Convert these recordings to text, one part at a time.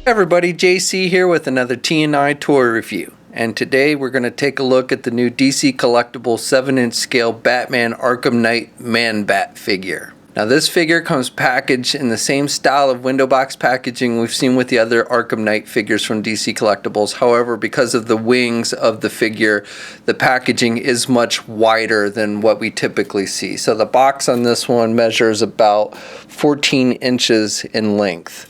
Everybody, JC here with another T&I toy review. And today we're going to take a look at the new DC Collectibles 7-inch scale Batman Arkham Knight Man-Bat figure. Now this figure comes packaged in the same style of window box packaging we've seen with the other Arkham Knight figures from DC Collectibles. However, because of the wings of the figure, the packaging is much wider than what we typically see. So the box on this one measures about 14 inches in length.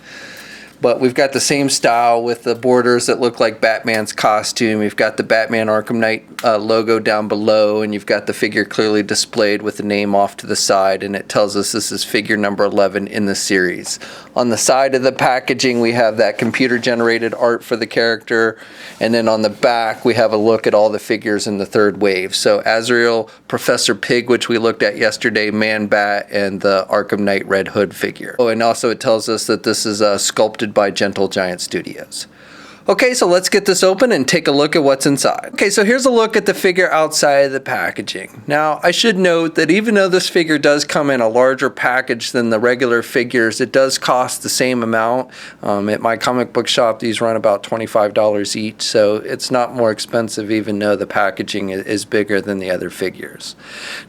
But we've got the same style with the borders that look like Batman's costume. You've got the Batman Arkham Knight logo down below, and you've got the figure clearly displayed with the name off to the side, and it tells us this is figure number 11 in the series. On the side of the packaging, we have that computer-generated art for the character, and then on the back, we have a look at all the figures in the third wave. So Azrael, Professor Pig, which we looked at yesterday, Man-Bat, and the Arkham Knight Red Hood figure. Oh, and also it tells us that this is sculpted by Gentle Giant Studios. Okay, so let's get this open and take a look at what's inside. Okay, so here's a look at the figure outside of the packaging. Now, I should note that even though this figure does come in a larger package than the regular figures, it does cost the same amount. At my comic book shop, these run about $25 each, so it's not more expensive even though the packaging is bigger than the other figures.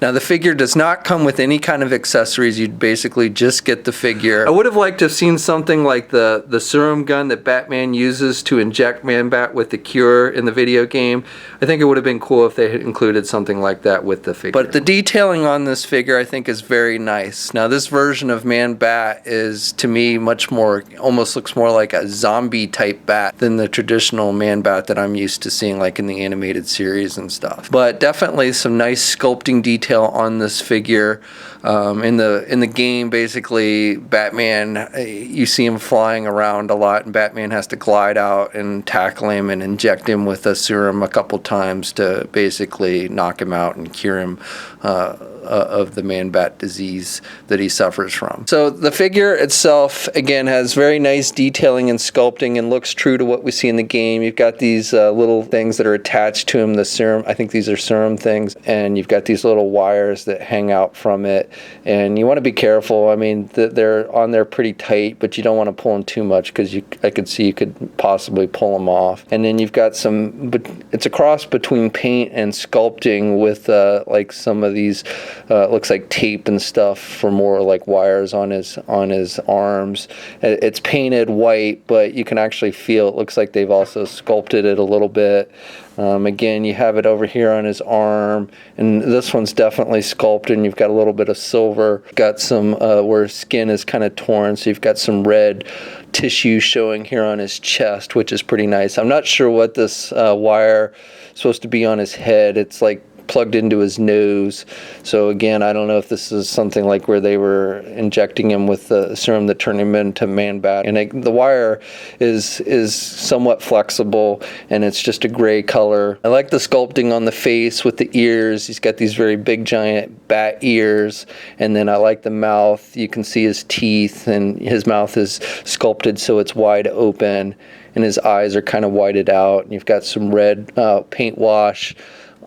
Now, the figure does not come with any kind of accessories. You'd basically just get the figure. I would have liked to have seen something like the serum gun that Batman uses to inject Man-Bat with the cure in the video game. I think it would have been cool if they had included something like that with the figure. But the detailing on this figure I think is very nice. Now this version of Man-Bat is to me much more, almost looks more like a zombie type bat than the traditional Man-Bat that I'm used to seeing like in the animated series and stuff. But definitely some nice sculpting detail on this figure. In the game, basically Batman, you see him flying around a lot, and Batman has to glide out and tackle him and inject him with a serum a couple times to basically knock him out and cure him of the Man-Bat disease that he suffers from. So the figure itself, again, has very nice detailing and sculpting and looks true to what we see in the game. You've got these little things that are attached to him, the serum, I think these are serum things, and you've got these little wires that hang out from it, and you want to be careful. I mean, they're on there pretty tight, but you don't want to pull them too much because I could see you could possibly pull them off. And then you've got but it's a cross between paint and sculpting with like some of these looks like tape and stuff for more like wires on his arms. It's painted white, but you can actually feel it looks like they've also sculpted it a little bit. Again, you have it over here on his arm, and this one's definitely sculpted, and you've got a little bit of silver. Got some where his skin is kind of torn, so you've got some red tissue showing here on his chest, which is pretty nice. I'm not sure what this wire is supposed to be on his head. It's like plugged into his nose. So again, I don't know if this is something like where they were injecting him with the serum that turned him into Man-Bat. And the wire is somewhat flexible, and it's just a gray color. I like the sculpting on the face with the ears. He's got these very big giant bat ears, and then I like the mouth. You can see his teeth, and his mouth is sculpted so it's wide open, and his eyes are kind of whited out. And you've got some red paint wash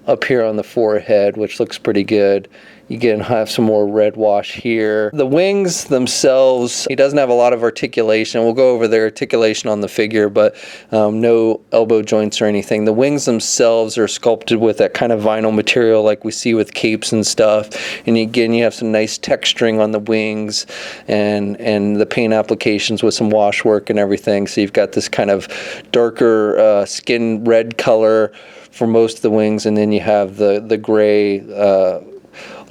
up here on the forehead, which looks pretty good. You can have some more red wash here. The wings themselves, he doesn't have a lot of articulation. We'll go over the articulation on the figure, but no elbow joints or anything. The wings themselves are sculpted with that kind of vinyl material like we see with capes and stuff. And again, you have some nice texturing on the wings and the paint applications with some wash work and everything. So you've got this kind of darker skin red color for most of the wings, and then you have the gray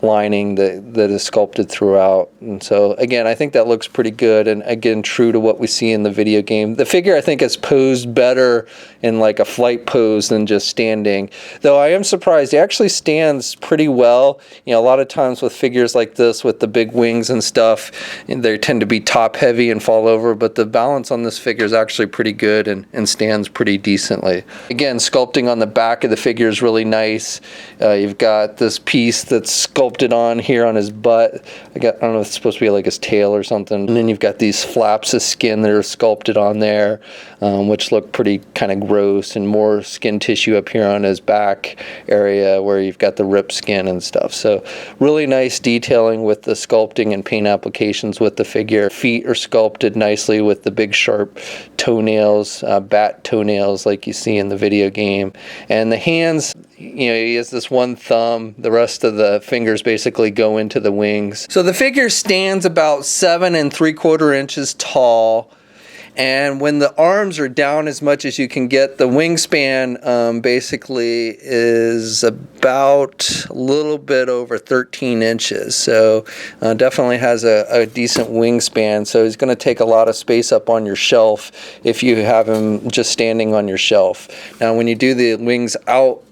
lining that is sculpted throughout. And so again, I think that looks pretty good, and again, true to what we see in the video game. The figure I think is posed better in like a flight pose than just standing, though I am surprised he actually stands pretty well. You know, a lot of times with figures like this with the big wings and stuff, they tend to be top heavy and fall over, but the balance on this figure is actually pretty good and stands pretty decently. Again, sculpting on the back of the figure is really nice. You've got this piece that's sculpted sculpted on here on his butt. I don't know if it's supposed to be like his tail or something. And then you've got these flaps of skin that are sculpted on there, which look pretty kind of gross, and more skin tissue up here on his back area where you've got the ripped skin and stuff. So really nice detailing with the sculpting and paint applications with the figure. Feet are sculpted nicely with the big sharp toenails, bat toenails like you see in the video game. And the hands, you know, he has this one thumb. The rest of the fingers basically go into the wings. So the figure stands about 7 3/4 inches tall. And when the arms are down as much as you can get, the wingspan basically is about a little bit over 13 inches. So definitely has a decent wingspan. So he's going to take a lot of space up on your shelf if you have him just standing on your shelf. Now when you do the wings out,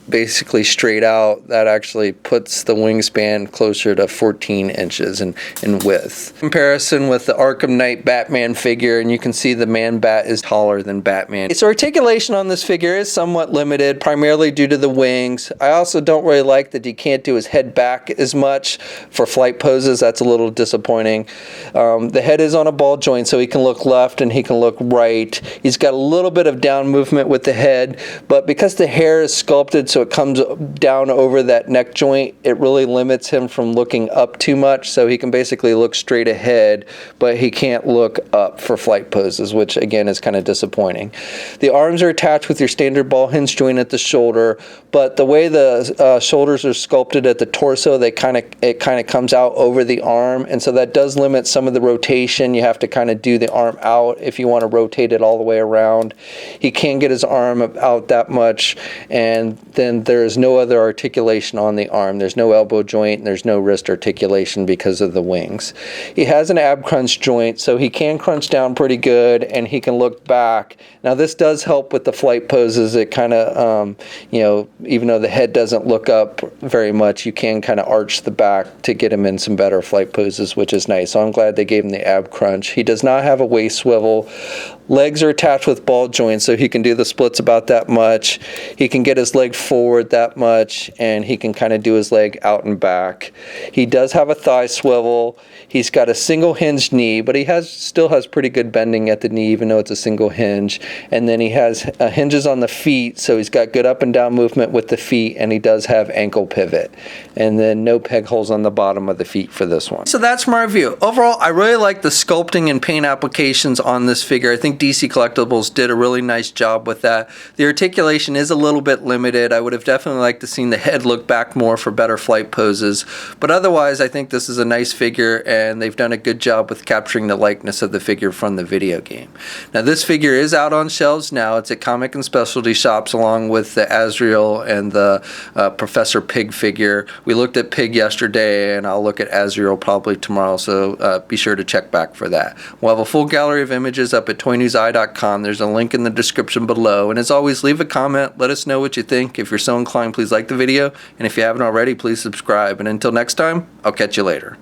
basically straight out, that actually puts the wingspan closer to 14 inches in width. Comparison with the Arkham Knight Batman figure, and you can see the Man-Bat is taller than Batman. So articulation on this figure is somewhat limited, primarily due to the wings. I also don't really like that he can't do his head back as much for flight poses. That's a little disappointing. The head is on a ball joint, so he can look left and he can look right. He's got a little bit of down movement with the head, but because the hair is sculpted so it comes down over that neck joint, it really limits him from looking up too much, so he can basically look straight ahead, but he can't look up for flight poses, which again is kind of disappointing. The arms are attached with your standard ball hinge joint at the shoulder, but the way the shoulders are sculpted at the torso, it kind of comes out over the arm, and so that does limit some of the rotation. You have to kind of do the arm out if you want to rotate it all the way around. He can't get his arm out that much, and then there is no other articulation on the arm. There's no elbow joint and there's no wrist articulation because of the wings. He has an ab crunch joint, so he can crunch down pretty good and he can look back. Now this does help with the flight poses. It kind of, you know, even though the head doesn't look up very much, you can kind of arch the back to get him in some better flight poses, which is nice. So I'm glad they gave him the ab crunch. He does not have a waist swivel. Legs are attached with ball joints, so he can do the splits about that much. He can get his leg forward that much, and he can kind of do his leg out and back. He does have a thigh swivel. He's got a single hinged knee, but he still has pretty good bending at the knee, even though it's a single hinge. And then he has hinges on the feet, so he's got good up and down movement with the feet, and he does have ankle pivot. And then no peg holes on the bottom of the feet for this one. So that's my review. Overall, I really like the sculpting and paint applications on this figure. I think DC Collectibles did a really nice job with that. The articulation is a little bit limited. I would have definitely liked to see the head look back more for better flight poses. But otherwise, I think this is a nice figure, and they've done a good job with capturing the likeness of the figure from the video game. Now, this figure is out on shelves now. It's at comic and specialty shops along with the Azrael and the Professor Pig figure. We looked at Pig yesterday, and I'll look at Azrael probably tomorrow, so be sure to check back for that. We'll have a full gallery of images up at toynewseye.com. There's a link in the description below. And as always, leave a comment. Let us know what you think. If you're so inclined, please like the video. And if you haven't already, please subscribe. And until next time, I'll catch you later.